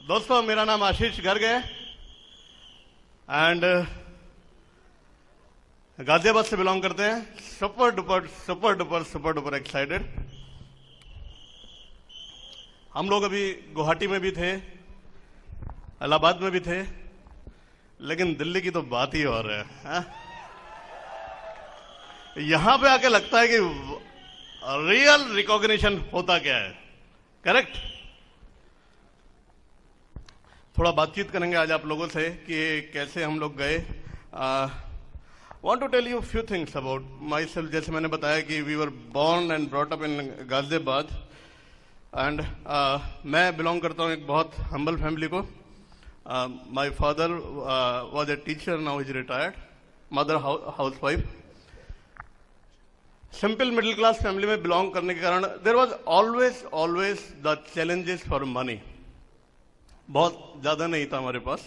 दोस्तों, मेरा नाम आशीष गर्ग है एंड गाजियाबाद से बिलोंग करते हैं। Super duper super duper super duper excited. हम लोग अभी गुवाहाटी में भी थे, इलाहाबाद में भी थे, लेकिन दिल्ली की तो बात ही और है। यहां पे आके लगता है कि रियल रिकॉग्निशन होता क्या है। करेक्ट। थोड़ा बातचीत करेंगे आज आप लोगों से कि कैसे हम लोग गए। Want to tell you few things about myself. जैसे मैंने बताया कि we were born and brought up in Ghaziabad and मैं बिलोंग करता हूँ एक बहुत हम्बल फैमिली को। My father was a teacher, now is retired. Mother housewife. Simple middle class family में बिलोंग करने के कारण there was always the challenges for money. बहुत ज्यादा नहीं था हमारे पास,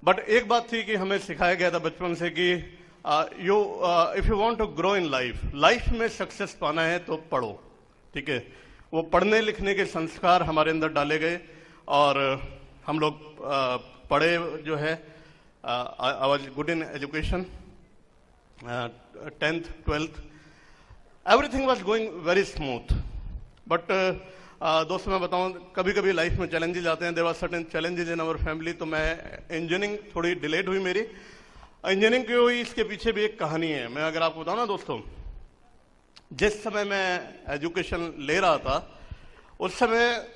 बट एक बात थी कि हमें सिखाया गया था बचपन से कि if you want to grow in life में सक्सेस पाना है तो पढ़ो। ठीक है। वो पढ़ने लिखने के संस्कार हमारे अंदर डाले गए और हम लोग पढ़े जो है। I was good in education, 10th 12th everything was going very smooth. But दोस्तों मैं बताऊं, कभी कभी लाइफ में चैलेंजेस आते हैं। There were certain challenges in our family. तो मैं इंजीनियरिंग थोड़ी डिलेड हुई मेरी। इंजीनियरिंग क्यों हुई इसके पीछे भी एक कहानी है। मैं अगर आपको बताऊं ना दोस्तों, जिस समय मैं एजुकेशन ले रहा था उस समय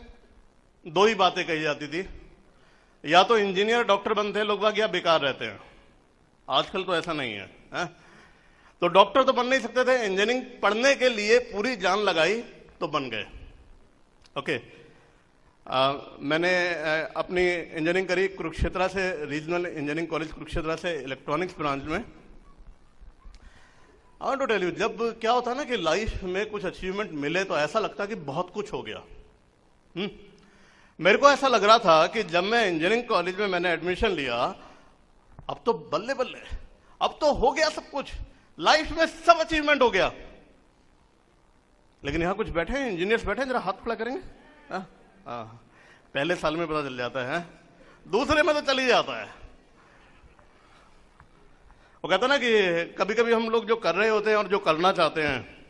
दो ही बातें कही जाती थी, या तो इंजीनियर डॉक्टर बनते हैं लोग बाग, या बेकार रहते हैं। आजकल तो ऐसा नहीं है। तो डॉक्टर तो बन नहीं सकते थे, इंजीनियरिंग पढ़ने के लिए पूरी जान लगाई तो बन गए। ओके। मैंने अपनी इंजीनियरिंग करी कुरुक्षेत्र से, रीजनल इंजीनियरिंग कॉलेज कुरुक्षेत्र से, इलेक्ट्रॉनिक्स ब्रांच में। I want to tell you, जब क्या होता है ना कि लाइफ में कुछ अचीवमेंट मिले तो ऐसा लगता है कि बहुत कुछ हो गया। मेरे को ऐसा लग रहा था कि जब मैं इंजीनियरिंग कॉलेज में मैंने एडमिशन लिया, अब तो बल्ले बल्ले, अब तो हो गया सब कुछ, लाइफ में सब अचीवमेंट हो गया। लेकिन यहां कुछ बैठे हैं इंजीनियर्स बैठे हैं, जरा हाथ खड़ा करेंगे। पहले साल में पता चल जाता है, दूसरे में तो चल ही जाता है। वो कहता ना कि कभी कभी हम लोग जो कर रहे होते हैं और जो करना चाहते हैं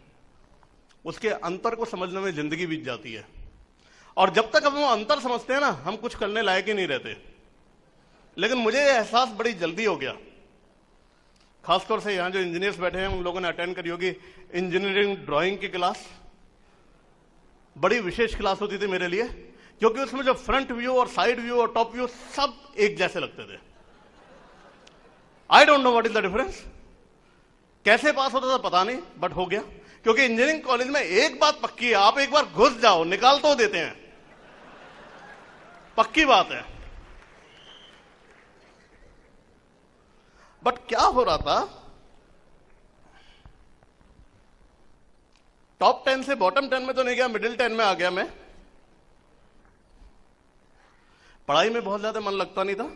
उसके अंतर को समझने में जिंदगी बीत जाती है। और जब तक हम वो अंतर समझते हैं ना, हम कुछ करने लायक ही नहीं रहते। लेकिन मुझे एहसास बड़ी जल्दी हो गया, खासतौर से यहां जो इंजीनियर्स बैठे हैं उन लोगों ने अटेंड करी होगी इंजीनियरिंग ड्राइंग की क्लास। बड़ी विशेष क्लास होती थी मेरे लिए, क्योंकि उसमें जो फ्रंट व्यू और साइड व्यू और टॉप व्यू सब एक जैसे लगते थे। I don't know what is the difference. कैसे पास होता था पता नहीं, बट हो गया। क्योंकि इंजीनियरिंग कॉलेज में एक बात पक्की है, आप एक बार घुस जाओ निकाल तो देते हैं, पक्की बात है। बट क्या हो रहा था, टॉप 10 से बॉटम 10 में तो नहीं गया, मिडिल 10 में आ गया मैं। पढ़ाई में बहुत ज्यादा मन लगता नहीं था।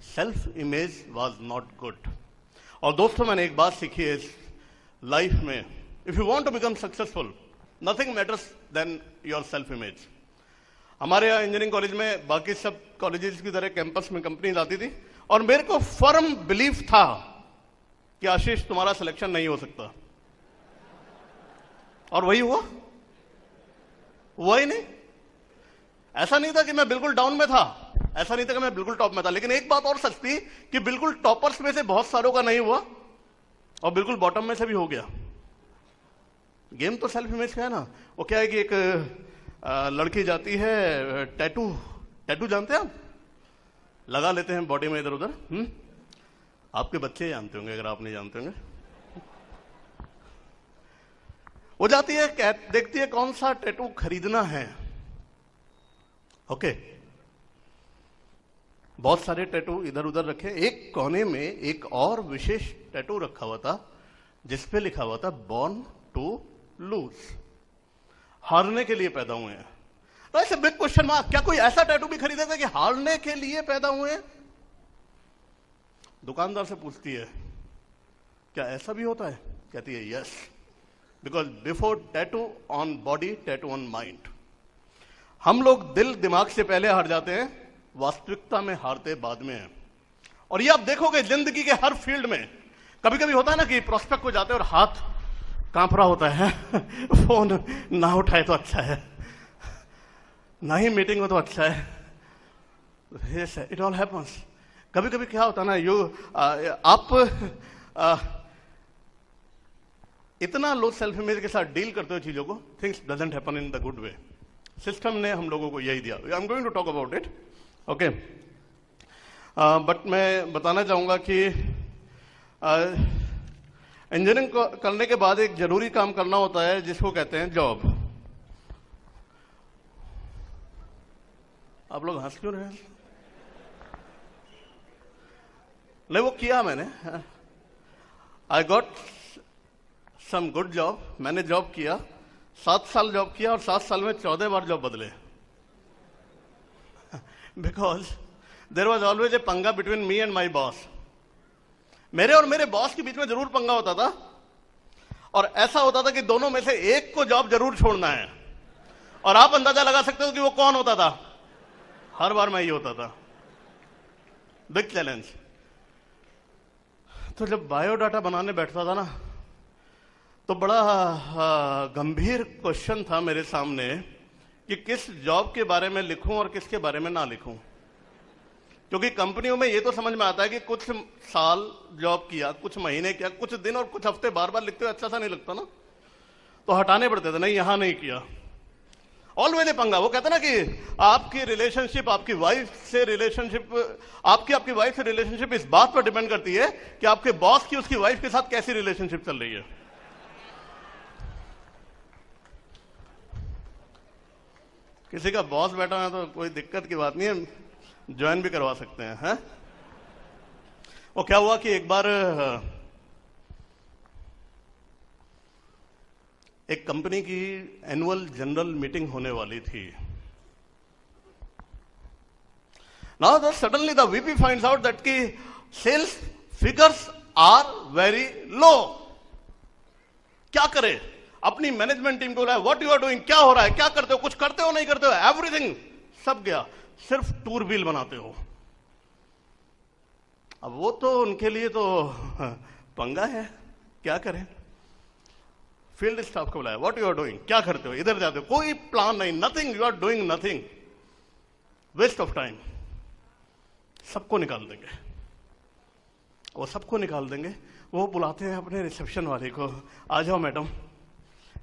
Self image was not good. और दोस्तों मैंने एक बात सीखी है लाइफ में, if you want to become successful nothing matters than your self image. हमारे यहां इंजीनियरिंग कॉलेज में बाकी सब कॉलेजेस की तरह कैंपस में कंपनीज आती थी, और मेरे को फर्म बिलीफ था कि आशीष तुम्हारा सिलेक्शन नहीं हो सकता। और वही हुआ ही नहीं। ऐसा नहीं था कि मैं बिल्कुल डाउन में था, ऐसा नहीं था कि मैं बिल्कुल टॉप में था। लेकिन एक बात और सच थी कि बिल्कुल टॉपर्स में से बहुत सारों का नहीं हुआ और बिल्कुल बॉटम में से भी हो गया। गेम तो सेल्फ इमेज का है ना। वो क्या है कि एक लड़की जाती है, टैटू जानते हैं आप, लगा लेते हैं बॉडी में इधर उधर। आपके बच्चे जानते होंगे अगर आप नहीं जानते होंगे। वो जाती है, देखती है कौन सा टैटू खरीदना है। ओके। बहुत सारे टैटू इधर उधर रखे, एक कोने में एक और विशेष टैटू रखा हुआ था जिसपे लिखा हुआ था बॉर्न टू लूज, हारने के लिए पैदा हुए हैं। तो ऐसे बिग क्वेश्चन मार्क, क्या कोई ऐसा टैटू भी खरीदेगा कि हारने के लिए पैदा हुए हैं? दुकानदार से पूछती है क्या ऐसा भी होता है? कहती है yes, because before tattoo on body tattoo on mind. हम लोग दिल दिमाग से पहले हार जाते हैं, वास्तविकता में हारते बाद में हैं। और ये आप देखोगे जिंदगी के हर फील्ड में। कभी कभी होता है ना कि प्रोस्पेक्ट को जाते हैं और हाथ कांप रहा होता है फोन ना उठाए तो अच्छा है, ना ही मीटिंग हो तो अच्छा है। Yes, it all happens. कभी कभी क्या होता है ना, आप इतना लो सेल्फ इमेज के साथ डील करते हो चीजों को, things doesn't happen in the good way. System ने हम लोगों को यही दिया। I am going to talk about it, okay. But मैं बताना चाहूंगा कि इंजीनियरिंग करने के बाद एक जरूरी काम करना होता है जिसको कहते हैं जॉब। आप लोग हंस क्यों रहे हैं? नहीं, वो किया मैंने। I got some good job. मैंने जॉब किया, 7 साल जॉब किया, और 7 साल में 14 बार जॉब बदले। Because there was always a पंगा between me and my boss. मेरे और मेरे बॉस के बीच में जरूर पंगा होता था, और ऐसा होता था कि दोनों में से एक को जॉब जरूर छोड़ना है। और आप अंदाजा लगा सकते हो कि वो कौन होता था। हर बार मैं ही होता था। Big challenge. तो जब बायोडाटा बनाने बैठता था ना, तो बड़ा गंभीर क्वेश्चन था मेरे सामने कि किस जॉब के बारे में लिखूं और किसके बारे में ना लिखूं। क्योंकि कंपनियों में ये तो समझ में आता है कि कुछ साल जॉब किया, कुछ महीने किया, कुछ दिन और कुछ हफ्ते बार बार लिखते हुए अच्छा सा नहीं लगता ना, तो हटाने पड़ते थे। नहीं, यहां नहीं किया। ऑलवेज ए पंगा। वो कहते ना कि आपकी रिलेशनशिप, आपकी वाइफ से रिलेशनशिप, आपकी वाइफ से रिलेशनशिप इस बात पर डिपेंड करती है कि आपके बॉस की उसकी वाइफ के साथ कैसी रिलेशनशिप चल रही है। किसी का बॉस बैठा है तो कोई दिक्कत की बात नहीं है, ज्वाइन भी करवा सकते हैं। वो क्या हुआ कि एक बार एक कंपनी की एनुअल जनरल मीटिंग होने वाली थी। Now suddenly the VP finds out that की sales figures are very low. क्या करे? अपनी मैनेजमेंट टीम को बोला, व्हाट यू आर डूइंग, क्या हो रहा है, क्या करते हो, कुछ करते हो नहीं करते हो, एवरीथिंग सब गया, सिर्फ टूर बिल बनाते हो। अब वो तो उनके लिए तो पंगा है, क्या करें। फील्ड स्टाफ को बुलाया, व्हाट यू आर डूइंग, क्या करते हो, इधर जाते हो, कोई प्लान नहीं, nothing, you are doing nothing, waste of time. सबको निकाल देंगे, वो सबको निकाल देंगे। वो बुलाते हैं अपने रिसेप्शन वाले को, आ जाओ मैडम,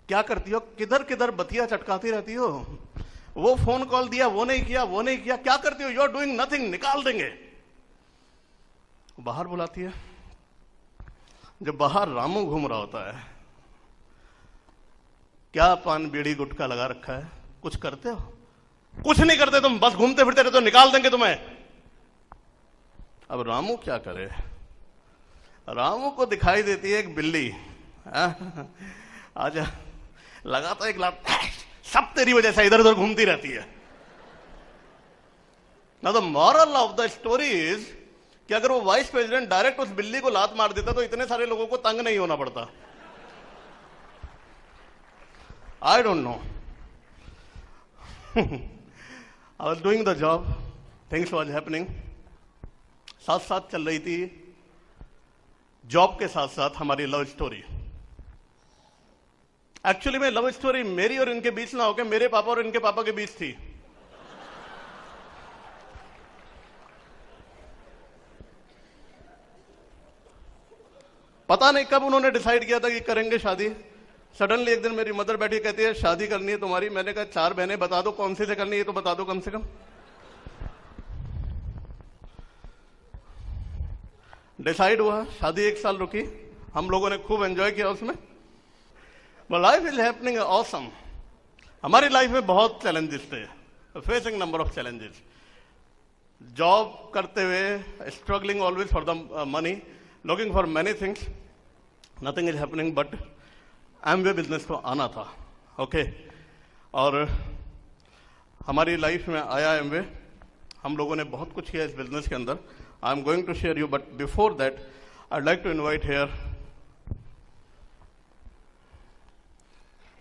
क्या करती हो, किधर किधर बतिया चटकाती रहती हो, वो फोन कॉल दिया, वो नहीं किया, वो नहीं किया, क्या करती हो, यू आर डूइंग नथिंग, निकाल देंगे। बाहर बुलाती है। जब बाहर रामू घूम रहा होता है, क्या पान बीड़ी गुटखा लगा रखा है, कुछ करते हो, कुछ नहीं करते, तुम बस घूमते फिरते रहते हो, निकाल देंगे तुम्हें। अब रामू क्या करे? रामू को दिखाई देती है एक बिल्ली, आजा, लगाता एक लात, सब तेरी वजह से इधर उधर घूमती रहती है। ना the moral of the story is कि अगर वो वाइस प्रेसिडेंट डायरेक्ट उस बिल्ली को लात मार देता तो इतने सारे लोगों को तंग नहीं होना पड़ता। I don't know. I was doing the job, things was happening, साथ साथ चल रही थी जॉब के साथ साथ हमारी लव स्टोरी। एक्चुअली में लव स्टोरी मेरी और इनके बीच ना होकर मेरे पापा और इनके पापा के बीच थी। पता नहीं कब उन्होंने डिसाइड किया था कि करेंगे शादी। सडनली एक दिन मेरी मदर बैठी, कहती है शादी करनी है तुम्हारी। मैंने कहा 4 बहनें, बता दो कौन सी से करनी है, तो बता दो कम से कम। डिसाइड हुआ, शादी 1 साल रुकी, हम लोगों ने खूब एंजॉय किया उसमें। Life is happening awesome. हमारी लाइफ में बहुत चैलेंजेस थे, facing number of challenges. Job करते हुए struggling always for the money, looking for many things, nothing is happening, but Amway business को आना था, ओके। और हमारी लाइफ में आया एमवे, हम लोगों ने बहुत कुछ किया इस बिजनेस के अंदर। I am going to share you, but before that I like to invite here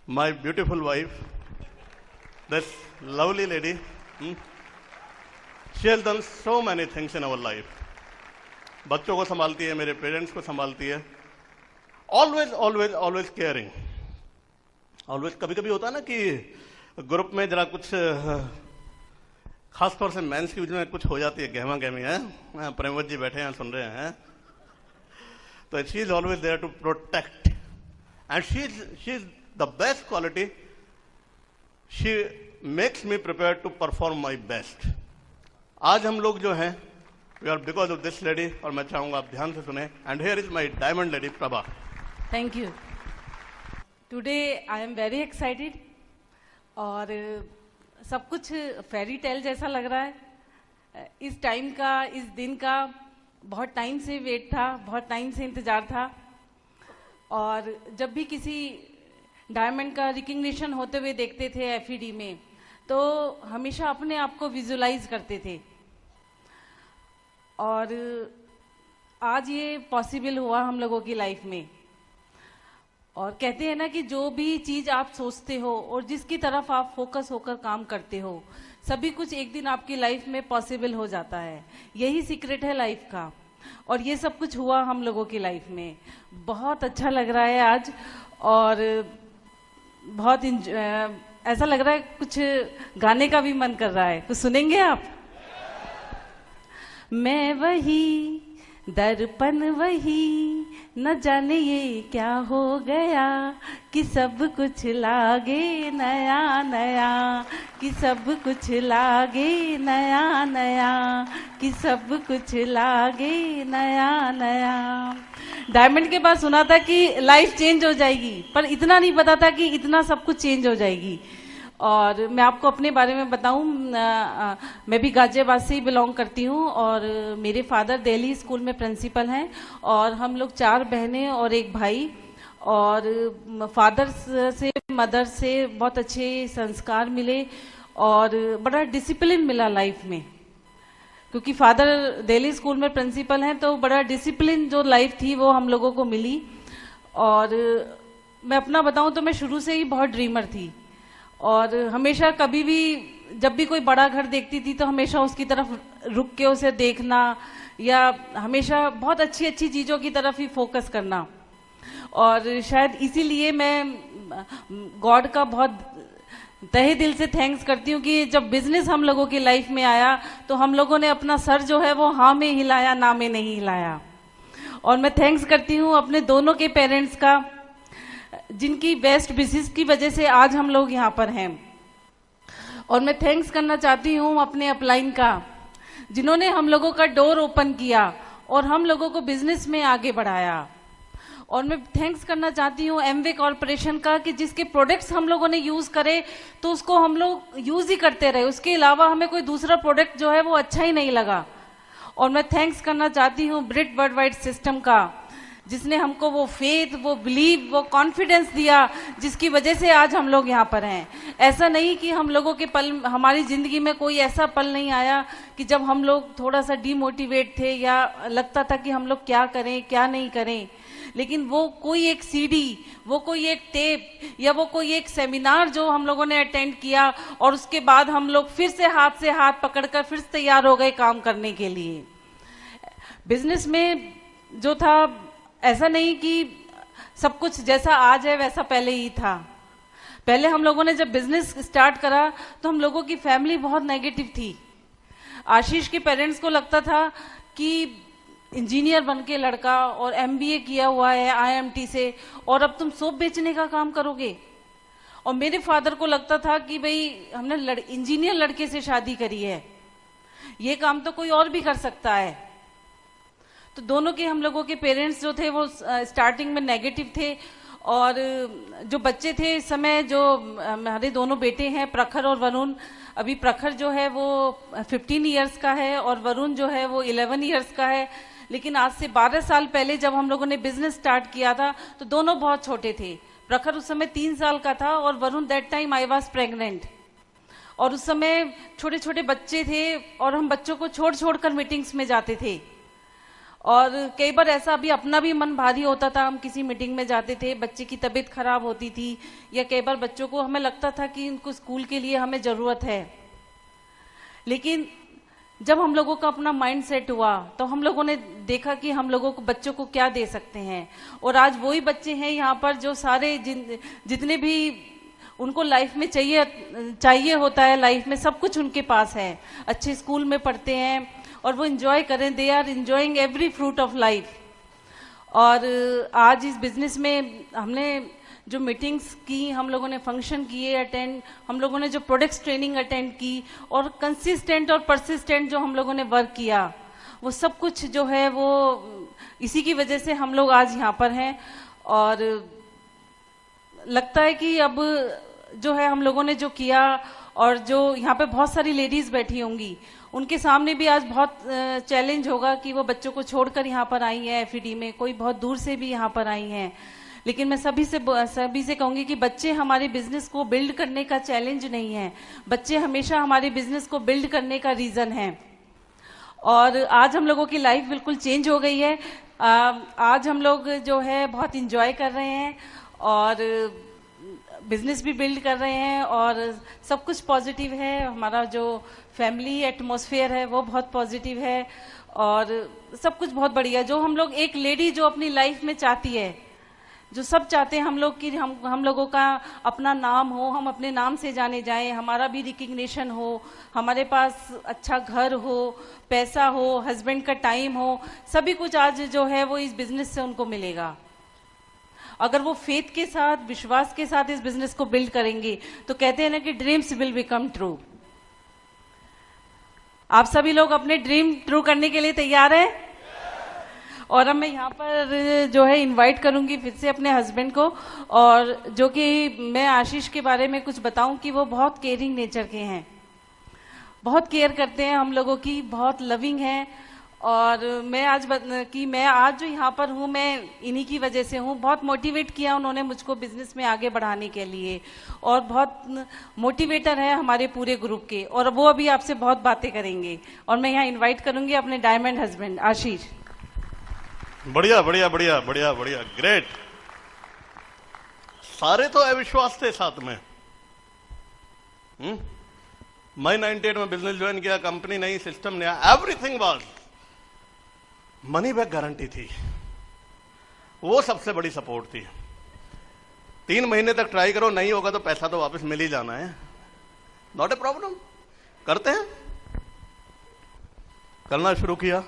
my beautiful wife, this lovely lady, she has done so many things in our life. बच्चों को संभालती है, मेरे पेरेंट्स को संभालती है, always always always caring, always. कभी कभी होता है ना कि ग्रुप में जरा कुछ खासतौर से मेंस के बीच में कुछ हो जाती है, गहमा गहमी है, प्रेमवत जी बैठे हैं सुन रहे हैं, तो she is always there to protect and she is the best quality, she makes me prepare to perform my best. आज हम लोग जो हैं we are because of this lady, और मैं चाहूंगा आप ध्यान से सुने। And here is my diamond lady Prabha. Thank you. Today I am very excited और सब कुछ फेरी टेल जैसा लग रहा है। इस टाइम का, इस दिन का बहुत टाइम से वेट था, बहुत टाइम से इंतजार था। और जब भी किसी डायमंड का रिकग्निशन होते हुए देखते थे एफईडी में, तो हमेशा अपने आप को विजुलाइज करते थे। और आज ये पॉसिबल हुआ हम लोगों की लाइफ में। और कहते हैं ना कि जो भी चीज आप सोचते हो और जिसकी तरफ आप फोकस होकर काम करते हो, सभी कुछ एक दिन आपकी लाइफ में पॉसिबल हो जाता है। यही सीक्रेट है लाइफ का, और ये सब कुछ हुआ हम लोगों की लाइफ में। बहुत अच्छा लग रहा है आज, और बहुत ऐसा लग रहा है कुछ गाने का भी मन कर रहा है। कुछ सुनेंगे आप? मैं वही, दर्पण वही, न जाने ये क्या हो गया, कि सब कुछ लागे नया नया, कि सब कुछ लागे नया नया, कि सब कुछ लागे नया नया। डायमंड के पास सुना था कि लाइफ चेंज हो जाएगी, पर इतना नहीं पता था कि इतना सब कुछ चेंज हो जाएगी। और मैं आपको अपने बारे में बताऊं, मैं भी गाजियाबाद से ही बिलोंग करती हूं, और मेरे फादर दिल्ली स्कूल में प्रिंसिपल हैं, और हम लोग 4 बहनें और एक भाई। और फादर से, मदर से बहुत अच्छे संस्कार मिले और बड़ा डिसिप्लिन मिला लाइफ में, क्योंकि फादर दिल्ली स्कूल में प्रिंसिपल हैं, तो बड़ा डिसिप्लिन जो लाइफ थी वो हम लोगों को मिली। और मैं अपना बताऊं तो मैं शुरू से ही बहुत ड्रीमर थी, और हमेशा कभी भी जब भी कोई बड़ा घर देखती थी तो हमेशा उसकी तरफ रुक के उसे देखना, या हमेशा बहुत अच्छी अच्छी चीजों की तरफ ही फोकस करना। और शायद इसीलिए मैं गॉड का बहुत तहे दिल से थैंक्स करती हूँ कि जब बिजनेस हम लोगों की लाइफ में आया तो हम लोगों ने अपना सर जो है वो हाँ में हिलाया, ना में नहीं हिलाया। और मैं थैंक्स करती हूँ अपने दोनों के पेरेंट्स का, जिनकी बेस्ट विशेस की वजह से आज हम लोग यहाँ पर हैं। और मैं थैंक्स करना चाहती हूँ अपने अपलाइन का, जिन्होंने हम लोगों का डोर ओपन किया और हम लोगों को बिजनेस में आगे बढ़ाया। और मैं थैंक्स करना चाहती हूँ एमवे कॉरपोरेशन का, कि जिसके प्रोडक्ट्स हम लोगों ने यूज करे तो उसको हम लोग यूज ही करते रहे, उसके अलावा हमें कोई दूसरा प्रोडक्ट जो है वो अच्छा ही नहीं लगा। और मैं थैंक्स करना चाहती हूँ ब्रिट वर्ल्ड वाइड सिस्टम का, जिसने हमको वो फेथ, वो बिलीव, वो कॉन्फिडेंस दिया, जिसकी वजह से आज हम लोग यहाँ पर हैं। ऐसा नहीं कि हम लोगों के पल, हमारी जिंदगी में कोई ऐसा पल नहीं आया कि जब हम लोग थोड़ा सा डिमोटिवेट थे या लगता था कि हम लोग क्या करें क्या नहीं करें। लेकिन वो कोई एक सीडी, वो कोई एक टेप, या वो कोई एक सेमिनार जो हम लोगों ने अटेंड किया, और उसके बाद हम लोग फिर से हाथ पकड़कर फिर से तैयार हो गए काम करने के लिए। बिजनेस में जो था, ऐसा नहीं कि सब कुछ जैसा आज है वैसा पहले ही था। पहले हम लोगों ने जब बिजनेस स्टार्ट करा तो हम लोगों की फैमिली बहुत नेगेटिव थी। आशीष के पेरेंट्स को लगता था कि इंजीनियर बन के लड़का और एमबीए किया हुआ है आईएमटी से, और अब तुम सोप बेचने का काम करोगे। और मेरे फादर को लगता था कि भाई हमने इंजीनियर लड़के से शादी करी है, ये काम तो कोई और भी कर सकता है। तो दोनों के हम लोगों के पेरेंट्स जो थे वो स्टार्टिंग में नेगेटिव थे। और जो बच्चे थे इस समय, जो हमारे दोनों बेटे हैं प्रखर और वरुण, अभी प्रखर जो है वो 15 इयर्स का है और वरुण जो है वो 11 इयर्स का है। लेकिन आज से 12 साल पहले जब हम लोगों ने बिजनेस स्टार्ट किया था तो दोनों बहुत छोटे थे। प्रखर उस समय 3 साल का था और Varun that time I was pregnant. और उस समय छोटे छोटे बच्चे थे और हम बच्चों को छोड़ छोड़ कर मीटिंग्स में जाते थे। और कई बार ऐसा भी अपना भी मन भारी होता था, हम किसी मीटिंग में जाते थे, बच्चे की तबीयत खराब होती थी, या कई बार बच्चों को हमें लगता था कि इनको स्कूल के लिए हमें जरूरत है। लेकिन जब हम लोगों का अपना माइंड सेट हुआ तो हम लोगों ने देखा कि हम लोगों को बच्चों को क्या दे सकते हैं। और आज वही बच्चे हैं यहाँ पर जो सारे जितने भी उनको लाइफ में चाहिए होता है, लाइफ में सब कुछ उनके पास है, अच्छे स्कूल में पढ़ते हैं और वो एंजॉय करें, they are enjoying every fruit of life. और आज इस बिजनेस में हमने जो मीटिंग्स की, हम लोगों ने फंक्शन किए अटेंड, हम लोगों ने जो प्रोडक्ट्स ट्रेनिंग अटेंड की, और कंसिस्टेंट और परसिस्टेंट जो हम लोगों ने वर्क किया, वो सब कुछ जो है वो इसी की वजह से हम लोग आज यहाँ पर हैं। और लगता है कि अब जो है हम लोगों ने जो किया, और जो यहाँ पे बहुत सारी लेडीज बैठी होंगी, उनके सामने भी आज बहुत चैलेंज होगा कि वो बच्चों को छोड़कर यहाँ पर आई हैं एफईडी में, कोई बहुत दूर से भी यहाँ पर आई हैं। लेकिन मैं सभी से कहूंगी कि बच्चे हमारे बिजनेस को बिल्ड करने का चैलेंज नहीं है, बच्चे हमेशा हमारे बिजनेस को बिल्ड करने का रीजन है। और आज हम लोगों की लाइफ बिल्कुल चेंज हो गई है। आज हम लोग जो है बहुत इंजॉय कर रहे हैं और बिजनेस भी बिल्ड कर रहे हैं, और सब कुछ पॉजिटिव है। हमारा जो फैमिली एटमॉस्फेयर है वो बहुत पॉजिटिव है, और सब कुछ बहुत बढ़िया। जो हम लोग, एक लेडी जो अपनी लाइफ में चाहती है, जो सब चाहते हैं हम लोग कि हम लोगों का अपना नाम हो, हम अपने नाम से जाने जाएं, हमारा भी रिकग्निशन हो, हमारे पास अच्छा घर हो, पैसा हो, हस्बैंड का टाइम हो, सभी कुछ आज जो है वो इस बिजनेस से उनको मिलेगा। अगर वो फेथ के साथ, विश्वास के साथ इस बिजनेस को बिल्ड करेंगे तो कहते हैं ना कि ड्रीम्स विल बिकम ट्रू। आप सभी लोग अपने ड्रीम ट्रू करने के लिए तैयार हैं? और अब मैं यहाँ पर जो है इनवाइट करूंगी फिर से अपने हस्बैंड को, और जो कि मैं आशीष के बारे में कुछ बताऊं कि वो बहुत केयरिंग नेचर के हैं, बहुत केयर करते हैं हम लोगों की, बहुत लविंग हैं। और मैं आज जो यहाँ पर हूँ मैं इन्हीं की वजह से हूँ। बहुत मोटिवेट किया उन्होंने मुझको बिजनेस में आगे बढ़ाने के लिए, और बहुत मोटिवेटर है हमारे पूरे ग्रुप के, और वो अभी आपसे बहुत बातें करेंगे। और मैं यहाँ इनवाइट करूंगी अपने डायमंड हस्बैंड आशीष। बढ़िया बढ़िया बढ़िया बढ़िया बढ़िया, ग्रेट। सारे तो अविश्वास थे साथ में। मैं 98 में बिजनेस ज्वाइन किया, कंपनी नई, सिस्टम नया, everything was, money back guarantee थी, वो सबसे बड़ी सपोर्ट थी। 3 महीने तक ट्राई करो, नहीं होगा तो पैसा तो वापस मिल ही जाना है, नॉट ए प्रॉब्लम, करते हैं। करना शुरू किया,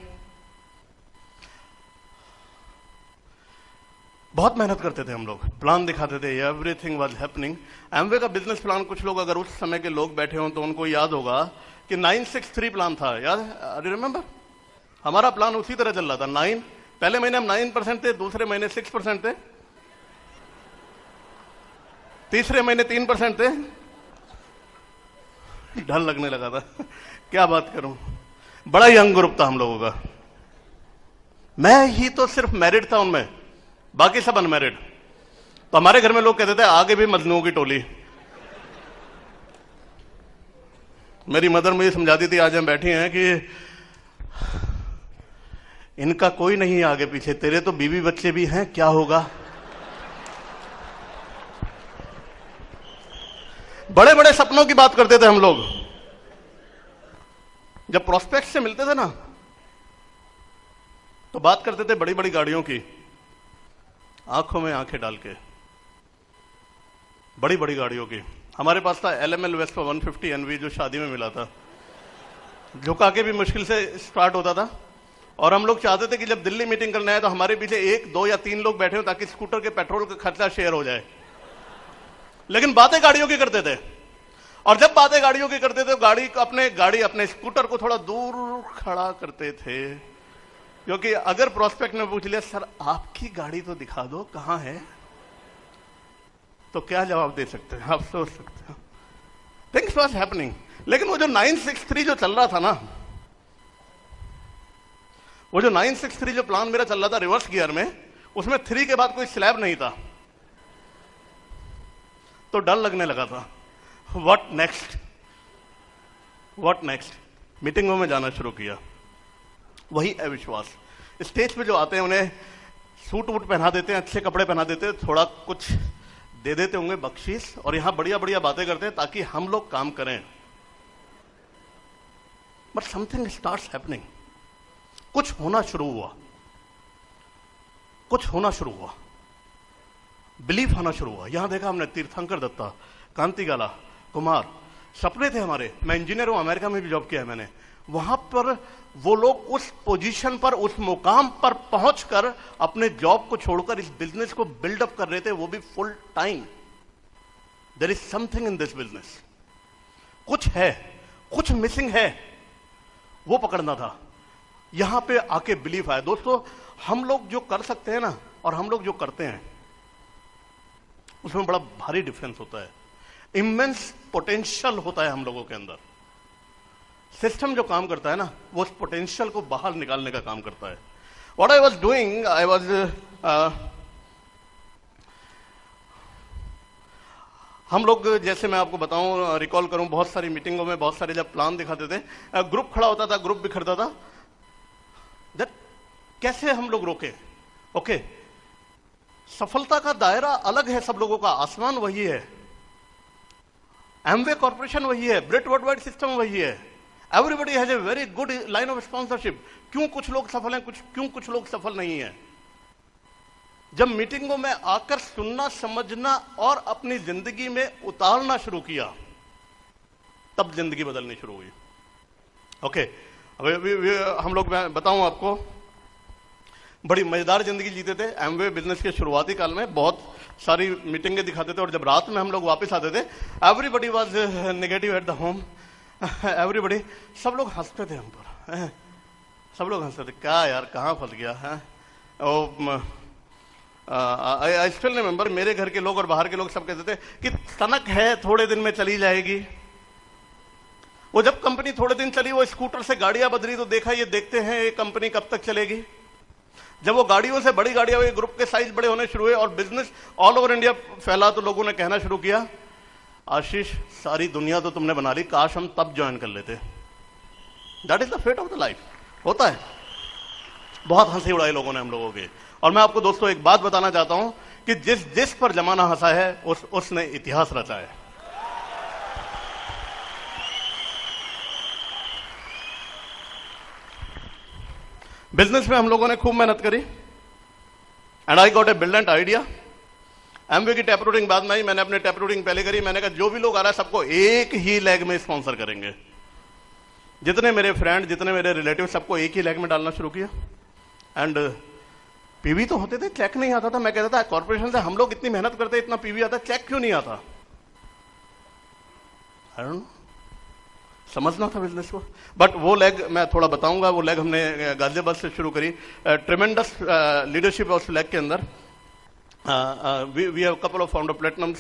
बहुत मेहनत करते थे हम लोग, प्लान दिखाते थे, एवरीथिंग वाज हैपनिंग। एमवे का बिजनेस प्लान, कुछ लोग अगर उस समय के लोग बैठे हों तो उनको याद होगा कि 963 प्लान था, याद है? रिमेंबर? हमारा प्लान उसी तरह चल रहा था। 9, पहले महीने हम 9% थे, दूसरे महीने 6% थे, तीसरे महीने 3% थे। डर लगने लगा था क्या बात करूं, बड़ा यंग ग्रुप था हम लोगों का। मैं ही तो सिर्फ मैरिड था उनमें, बाकी सब अनमैरिड। तो हमारे घर में लोग कहते थे आगे भी मजनुओं की टोली। मेरी मदर मुझे समझाती थी, आज हम बैठी हैं, कि इनका कोई नहीं है आगे पीछे, तेरे तो बीवी बच्चे भी हैं, क्या होगा। बड़े बड़े सपनों की बात करते थे हम लोग। जब प्रोस्पेक्ट से मिलते थे ना तो बात करते थे बड़ी बड़ी गाड़ियों की, आंखों में आंखें डाल के, बड़ी बड़ी गाड़ियों की। हमारे पास था LML वेस्पा 150 NV जो शादी में मिला था, झुका के भी मुश्किल से स्टार्ट होता था। और हम लोग चाहते थे कि जब दिल्ली मीटिंग करना है तो हमारे पीछे 1, 2 या 3 लोग बैठे हो ताकि स्कूटर के पेट्रोल का खर्चा शेयर हो जाए। लेकिन बातें गाड़ियों की करते थे, और जब बातें गाड़ियों की करते थे तो गाड़ी अपने स्कूटर को थोड़ा दूर खड़ा करते थे, क्योंकि अगर प्रोस्पेक्ट ने पूछ लिया सर आपकी गाड़ी तो दिखा दो कहां है, तो क्या जवाब दे सकते हैं, आप सोच सकते हैं। Things was happening. लेकिन वो जो 963 जो चल रहा था ना, वो जो 963 जो प्लान मेरा चल रहा था रिवर्स गियर में, उसमें 3 के बाद कोई स्लैब नहीं था, तो डर लगने लगा था। What next, what next. मीटिंगों में जाना शुरू किया, वही अविश्वास स्टेज पे जो आते हैं उन्हें सूट वूट पहना देते हैं, अच्छे कपड़े पहना देते हैं, थोड़ा कुछ दे देते होंगे बख्शीश, और यहां बढ़िया बढ़िया बातें करते हैं ताकि हम लोग काम करें। But something starts happening. कुछ होना शुरू हुआ, कुछ होना शुरू हुआ, बिलीफ आना शुरू हुआ। यहां देखा हमने तीर्थंकर दत्ता, कांति गाला, कुमार, सपने थे हमारे। मैं इंजीनियर हूं, अमेरिका में भी जॉब किया है मैंने। वहां पर वो लोग उस पोजीशन पर, उस मुकाम पर पहुंचकर अपने जॉब को छोड़कर इस बिजनेस को बिल्डअप कर रहे थे, वो भी full time. There is something in this business. कुछ है, कुछ मिसिंग है, वो पकड़ना था। यहां पे आके बिलीफ आया। दोस्तों, हम लोग जो कर सकते हैं ना, और हम लोग जो करते हैं, उसमें बड़ा भारी डिफरेंस होता है। इमेंस पोटेंशियल होता है हम लोगों के अंदर। सिस्टम जो काम करता है ना, वो उस पोटेंशियल को बाहर निकालने का काम करता है। What I was doing, I was हम लोग, जैसे मैं आपको बताऊं, रिकॉल करूं, बहुत सारी मीटिंगों में बहुत सारे जब प्लान दिखाते थे, ग्रुप खड़ा होता था, ग्रुप बिखरता था। दैट कैसे हम लोग रोके? ओके, सफलता का दायरा अलग है सब लोगों का, आसमान वही है, एमवे कॉर्पोरेशन वही है, ब्रिट वर्ल्डवाइड सिस्टम वही है, everybody has a very good line of sponsorship. क्यों कुछ लोग सफल हैं, क्यों कुछ लोग सफल नहीं है? जब मीटिंगों में आकर सुनना, समझना और अपनी जिंदगी में उतारना शुरू किया, तब जिंदगी बदलनी शुरू हुई। ओके, हम लोग, मैं बताऊं आपको, बड़ी मजेदार जिंदगी जीते थे। एमवे बिजनेस के शुरुआती काल में बहुत सारी मीटिंगें दिखाते थे, और जब रात में हम लोग वापस आते थे, everybody was negative at the home. Everybody, सब लोग हंसते थे हम पर, सब लोग हंसते थे, क्या यार कहाँ फंस गया है। आई स्टिल रिमेंबर, मेरे घर के लोग और बाहर के लोग सब कहते थे कि तनक है, थोड़े दिन में चली जाएगी। वो जब कंपनी थोड़े दिन चली, वो स्कूटर से गाड़ियां बदली, तो देखा ये देखते हैं ये कंपनी कब तक चलेगी। जब वो गाड़ियों से बड़ी गाड़ियां हुई, ग्रुप के साइज बड़े होने शुरू हुए और बिजनेस ऑल ओवर इंडिया फैला, तो लोगों ने कहना शुरू किया, आशीष सारी दुनिया तो तुमने बना ली, काश हम तब ज्वाइन कर लेते। That is the fate of the life. होता है। बहुत हंसी उड़ाई लोगों ने हम लोगों के। और मैं आपको दोस्तों एक बात बताना चाहता हूं कि जिस पर जमाना हंसा है, उसने इतिहास रचा है। बिजनेस में हम लोगों ने खूब मेहनत करी, and I got a brilliant idea. Amway की टैप रूटिंग बाद में आई, मैंने अपने टैप रूटिंग पहले करी। मैंने कहा जो भी लोग आ रहा है सबको एक ही लेग में स्पॉन्सर करेंगे। जितने मेरे फ्रेंड, जितने मेरे रिलेटिव, सबको एक ही लेग में डालना शुरू किया। एंड पीवी तो होते थे, चेक नहीं आता था। मैं कहता था कॉर्पोरेशन से हम लोग इतनी मेहनत करते, इतना पीवी आता, चेक क्यों नहीं आता? आई डोंट नो, समझना था बिजनेस को। बट वो लेग मैं थोड़ा बताऊंगा। वो लेग हमने गाजियाबाद से शुरू करी। ट्रिमेंडस लीडरशिप उस लेग के अंदर। We have couple of founder platinums.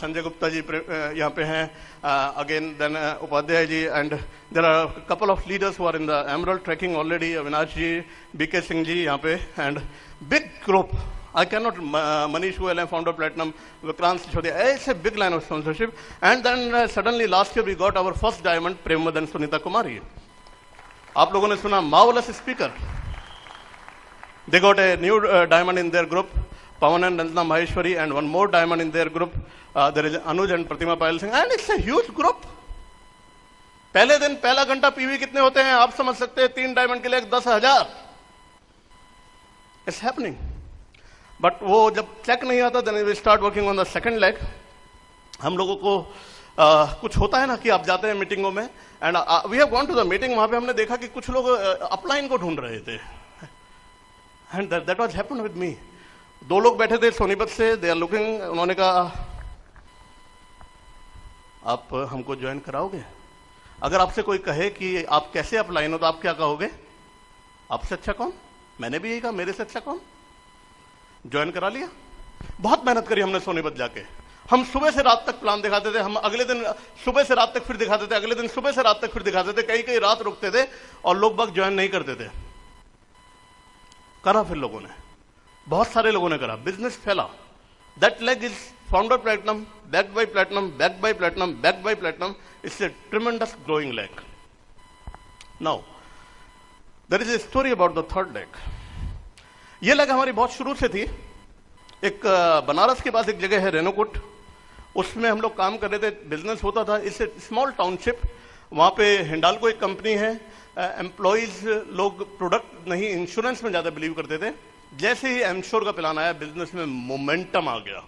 Sanjay Gupta ji यहाँ पे हैं, again then Upadhyay ji, and there are couple of leaders who are in the emerald tracking already, Avinash ji, BK Singh ji यहाँ पे, and big group. I cannot, Manish Goyal, founder Platinum, Vikrant Sisodia, it's a big line of sponsorship. And then suddenly last year we got our first diamond, Premad and Sunita Kumari. आप लोगों ने सुना, marvelous speaker. They got a new diamond in their group, Pawan and Nandana Maheshwari, and one more diamond in their group. There is Anuj and Pratima Payal Singh, and it's a huge group. पहले दिन पहला घंटा PV कितने होते हैं आप समझ सकते हैं, 3 डायमंड के लिए 10,000. It's happening. बट वो जब चेक नहीं आता, then we start working on the second leg. हम लोगों को कुछ होता है ना कि आप जाते हैं मीटिंगों में, and we have gone to the meeting. वहां पे हमने देखा कि कुछ लोग अपलाइन को ढूंढ रहे थे, and that was happened with me. 2 लोग बैठे थे सोनीपत से, दे आर लुकिंग. उन्होंने कहा आप हमको ज्वाइन कराओगे? अगर आपसे कोई कहे कि आप कैसे अपलाइन हो तो आप क्या कहोगे? आपसे अच्छा कौन? मैंने भी यही कहा, मेरे से अच्छा कौन? ज्वाइन करा लिया. बहुत मेहनत करी हमने सोनीपत जाके. हम सुबह से रात तक प्लान दिखाते थे, हम अगले दिन सुबह से रात तक फिर दिखाते थे, अगले दिन सुबह से रात तक फिर दिखाते थे, कई कई रात रुकते थे और लोग बाग ज्वाइन नहीं करते थे. करा फिर लोगों ने, बहुत सारे लोगों ने करा, बिजनेस फैला. That leg is founder platinum, backed by platinum, backed by platinum, backed by platinum. It's a tremendous growing leg. Now there is a story about the third leg. ये लेग हमारी बहुत शुरू से थी। एक बनारस के पास एक जगह है रेणुकूट, उसमें हम लोग काम कर रहे थे, बिजनेस होता था। इस स्मॉल टाउनशिप, वहाँ पे हिंडाल्को एक कंपनी है। एम्प्लॉयज लोग प्रोडक्ट नहीं, इंश्योरेंस में ज़्यादा बिलीव करते थे। जैसे ही एमश्योर का प्लान आया, बिजनेस में मोमेंटम आ गया।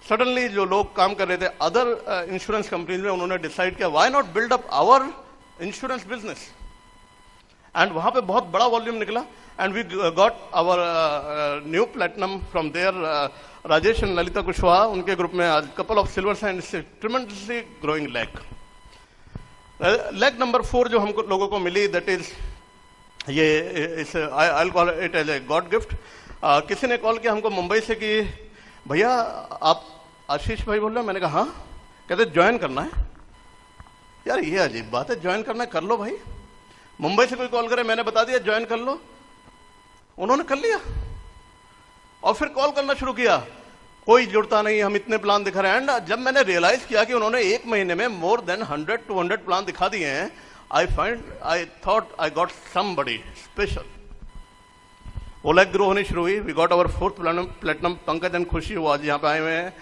सडनली जो लोग काम कर रहे थे अदर इंश्योरेंस कंपनीज में, उन्होंने डिसाइड किया why not build up our insurance business. And वहाँ पे बहुत बड़ा वॉल्यूम निकला, and we got our new platinum from there. Rajesh and Lalita Kushwaha, उनके ग्रुप में आज couple of silvers and tremendously growing leg. Leg number 4 जो हमको लोगों को मिली, दैट इज ये I call it as a god gift. किसी ने कॉल किया हमको मुंबई से कि भैया आप आशीष भाई बोल रहे हो? मैंने कहा हाँ। कहते ज्वाइन करना है। यार ये अजीब बात है, ज्वाइन करना है, कर लो भाई। मुंबई से कोई कॉल करे, मैंने बता दिया ज्वाइन कर लो, उन्होंने कर लिया। और फिर कॉल करना शुरू किया, कोई जुड़ता नहीं, हम इतने प्लान दिखा रहे हैं। एंड जब मैंने रियलाइज किया कि उन्होंने एक महीने में मोर देन 100-200 प्लान दिखा दिए हैं, I thought I got somebody special. वो लेग ग्रो होनी शुरू हुई। We got our 4th platinum. Pankaj and Khushi वो आज यहाँ पे आए हुए हैं,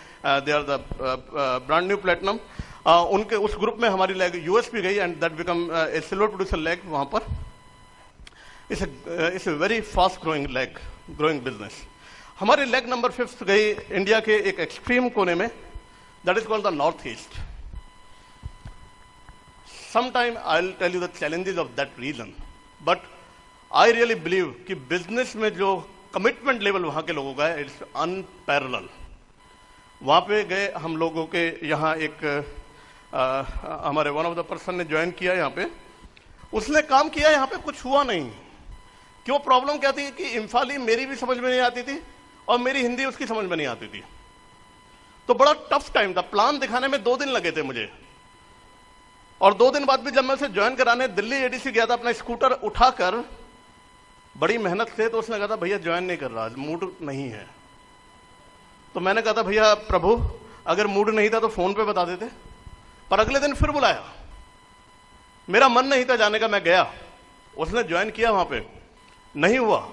they are the brand new platinum. उनके उस ग्रुप में हमारी लेग यूएस भी गई, and that become a silver producer leg वहाँ पर। It's a very fast growing business. हमारी लेग नंबर 5 गई इंडिया के एक एक्सट्रीम कोने में, that is called the north east. Sometime I'll tell you the challenges of that region, but I really believe कि business में जो कमिटमेंट लेवल वहाँ के लोगों का है, इट्स अनपैरेलल। वहाँ पे गए हम लोगों के, यहाँ एक हमारे वन ऑफ द पर्सन ने ज्वाइन किया यहाँ पे, उसने काम किया, यहाँ पे कुछ हुआ नहीं। क्यों? प्रॉब्लम क्या थी कि इम्फाली मेरी भी समझ में नहीं आती थी और मेरी हिंदी उसकी समझ में नहीं आती थी, तो बड़ा टफ टाइम था। प्लान दिखाने में 2 दिन लगे थे मुझे, और 2 दिन बाद भी जब मैं उसे ज्वाइन कराने दिल्ली एडीसी गया था अपना स्कूटर उठाकर, बड़ी मेहनत से, तो उसने कहा था भैया ज्वाइन नहीं कर रहा, मूड नहीं है। तो मैंने कहा था भैया प्रभु अगर मूड नहीं था तो फोन पे बता देते। पर अगले दिन फिर बुलाया, मेरा मन नहीं था जाने का, मैं गया। उसने ज्वाइन किया, वहां पे नहीं हुआ,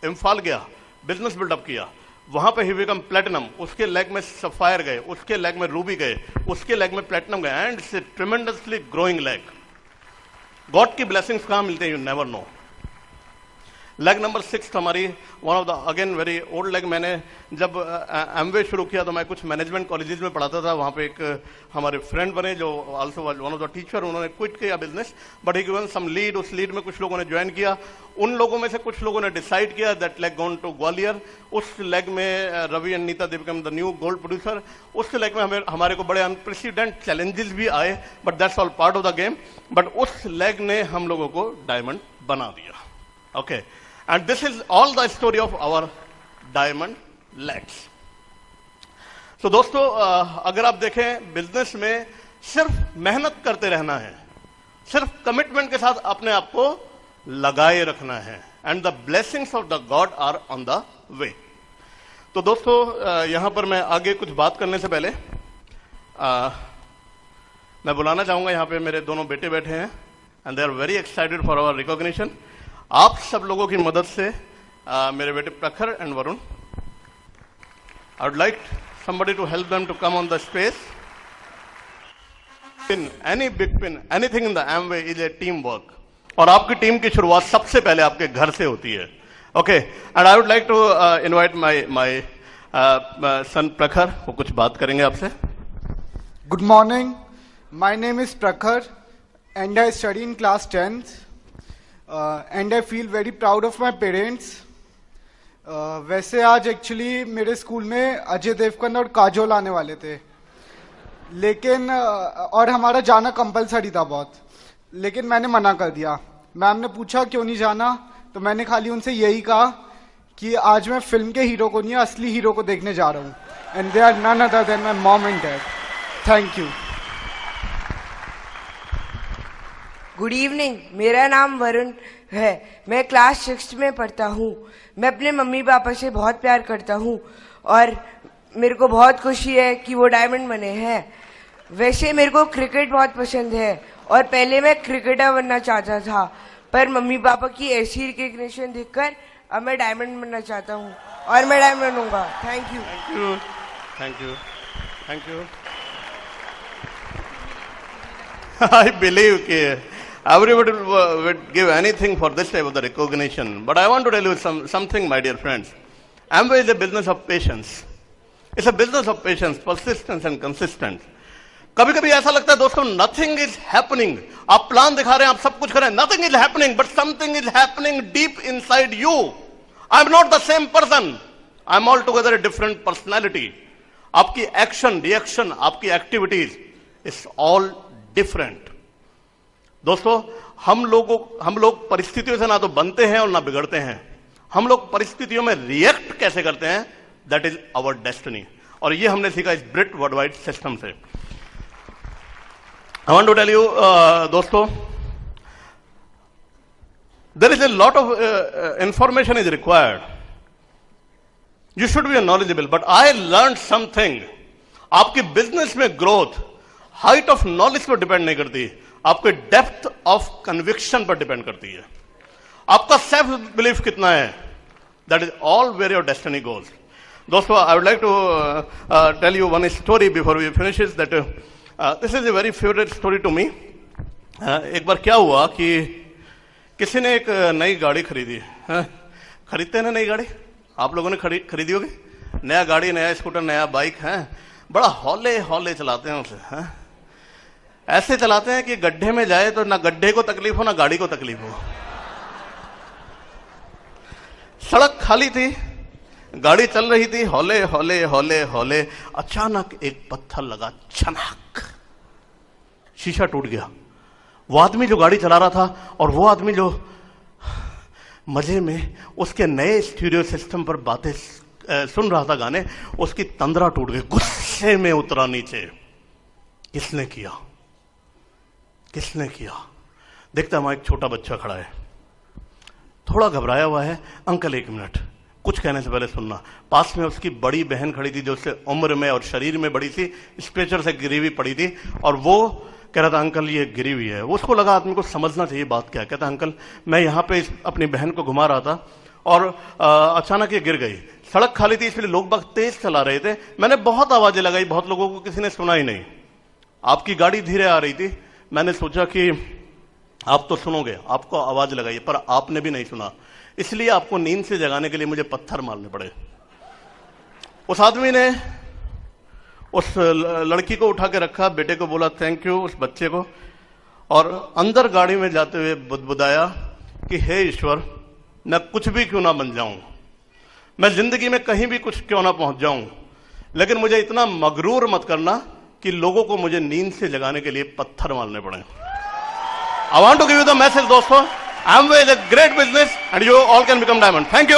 इम्फाल गया, बिजनेस बिल्डअप किया, वहां पे ही बिकम प्लेटिनम। उसके लेग में सफायर गए, उसके लेग में रूबी गए, उसके लेग में प्लेटिनम गए, and it's a tremendously growing leg. God की ब्लेसिंग्स कहां मिलते हैं, you never know. Leg number 6 हमारी one of the again very old leg. मैंने जब एमवे शुरू किया तो मैं कुछ मैनेजमेंट कॉलेजेस में पढ़ाता था। वहाँ पे एक हमारे फ्रेंड बने जो also one of the teacher, उन्होंने क्विट किया business, but he given some lead. उस लीड में कुछ लोगों ने ज्वाइन किया। उन लोगों में से कुछ लोगों ने डिसाइड किया that leg gone to Gwalior. उस लेग में Ravi and Neeta they become the new gold producer. उस लेग में हमारे को बड़े अनप्रेसिडेंट चैलेंजेस भी आए, but that's all part of the game. But उस लेग ने हम लोगों को डायमंड बना दिया। Okay, and this is all the story of our diamond legs. So दोस्तों, अगर आप देखें बिजनेस में सिर्फ मेहनत करते रहना है, सिर्फ कमिटमेंट के साथ अपने आप को लगाए रखना है, and the blessings of the god are on the way. तो दोस्तों, यहां पर मैं आगे कुछ बात करने से पहले मैं बुलाना चाहूंगा, यहां पे मेरे दोनों बेटे बैठे हैं, and they are very excited for our recognition. आप सब लोगों की मदद से मेरे बेटे Prakhar and Varun, I would like somebody to help them to come on the space. In any big pin, anything in the Amway is a team work. और आपकी टीम की शुरुआत सबसे पहले आपके घर से होती है। Okay, and I would like to invite my son Prakhar, वो कुछ बात करेंगे आपसे। Good morning. My name is Prakhar and I study in class 10th. And I feel very proud of my parents. वैसे आज एक्चुअली मेरे स्कूल में अजय देवगन और काजोल आने वाले थे, लेकिन और हमारा जाना कंपलसरी था बहुत, लेकिन मैंने मना कर दिया। मैम ने पूछा क्यों नहीं जाना, तो मैंने खाली उनसे यही कहा कि आज मैं फिल्म के हीरो को नहीं, असली हीरो को देखने जा रहा हूँ, and they are none other than my mom and dad. Thank you. Good evening, मेरा नाम वरुण है, मैं क्लास 6 में पढ़ता हूँ। मैं अपने मम्मी पापा से बहुत प्यार करता हूँ और मेरे को बहुत खुशी है कि वो डायमंड बने हैं। वैसे मेरे को क्रिकेट बहुत पसंद है और पहले मैं क्रिकेटर बनना चाहता था, पर मम्मी पापा की ऐसी रिकग्निशन देखकर अब मैं डायमंड बनना चाहता हूँ और मैं डायमंड बनूंगा। Thank you. Thank you. Thank you. I believe everybody would give anything for this type of the recognition. But I want to tell you something, my dear friends. Amway is a business of patience. It's a business of patience, persistence and consistency. कभी कभी ऐसा लगता है दोस्तों, nothing is happening. आप plan दिखा रहे हैं, आप सब कुछ कर रहे हैं, nothing is happening, but something is happening deep inside you. I am not the same person, I am all together a different personality. आपकी एक्शन, रिएक्शन, आपकी एक्टिविटीज इज ऑल डिफरेंट। दोस्तों, हम लोग परिस्थितियों से ना तो बनते हैं और ना बिगड़ते हैं। हम लोग परिस्थितियों में रिएक्ट कैसे करते हैं, दैट इज आवर डेस्टिनी। और ये हमने सीखा इस ब्रिट वर्ल्डवाइड सिस्टम से। I want to tell you, दोस्तों, there is a lot of information is required. You should be knowledgeable, but I learned something. आपकी बिजनेस में ग्रोथ हाइट ऑफ नॉलेज पर डिपेंड नहीं करती, आपके डेप्थ ऑफ कन्विक्शन पर depend करती है। आपका सेल्फ बिलीफ कितना है, that is all where your destiny goes. दोस्तों, I would like to tell you one story before we finish that this is a very favourite story to me. एक बार क्या हुआ कि किसी ने एक नई गाड़ी खरीदी। खरीदते हैं ना नई गाड़ी, आप लोगों ने खरीदी होगी। नया गाड़ी, नया स्कूटर, नया बाइक है, बड़ा हौले हौले चलाते हैं उसे। ऐसे चलाते हैं कि गड्ढे में जाए तो ना गड्ढे को तकलीफ हो ना गाड़ी को तकलीफ हो। सड़क खाली थी, गाड़ी चल रही थी, हौले हौले हौले हौले। अचानक एक पत्थर लगा, छनाक, शीशा टूट गया। वो आदमी जो गाड़ी चला रहा था और वो आदमी जो मजे में उसके नए स्टीरियो सिस्टम पर बातें सुन रहा था, गाने, उसकी तंद्रा टूट गई, गुस्से में उतरा नीचे। किसने किया? किसने किया? देखता वहां एक छोटा बच्चा खड़ा है, थोड़ा घबराया हुआ है। अंकल एक मिनट, कुछ कहने से पहले सुनना। पास में उसकी बड़ी बहन खड़ी थी जो उससे उम्र में और शरीर में बड़ी थी, स्ट्रेचर से गिरी हुई पड़ी थी, और वो कह रहा था अंकल ये गिरी हुई है। उसको लगा आदमी को समझना चाहिए बात क्या। कहता अंकल मैं यहाँ पे अपनी बहन को घुमा रहा था और अचानक ये गिर गई। सड़क खाली थी इसलिए लोग बाग तेज चला रहे थे, मैंने बहुत आवाजें लगाई, बहुत लोगों को किसी ने सुना ही नहीं। आपकी गाड़ी धीरे आ रही थी, मैंने सोचा कि आप तो सुनोगे, आपको आवाज लगाई, पर आपने भी नहीं सुना, इसलिए आपको नींद से जगाने के लिए मुझे पत्थर मारने पड़े। उस आदमी ने उस लड़की को उठा के रखा, बेटे को बोला थैंक यू, उस बच्चे को, और अंदर गाड़ी में जाते हुए बुदबुदाया कि हे ईश्वर, मैं कुछ भी क्यों ना बन जाऊं, मैं जिंदगी में कहीं भी कुछ क्यों ना पहुंच जाऊं, लेकिन मुझे इतना मगरूर मत करना कि लोगों को मुझे नींद से जगाने के लिए पत्थर मारने पड़े। I want to give you the message, दोस्तों, Amway is a great business and you all can become diamond. Thank you.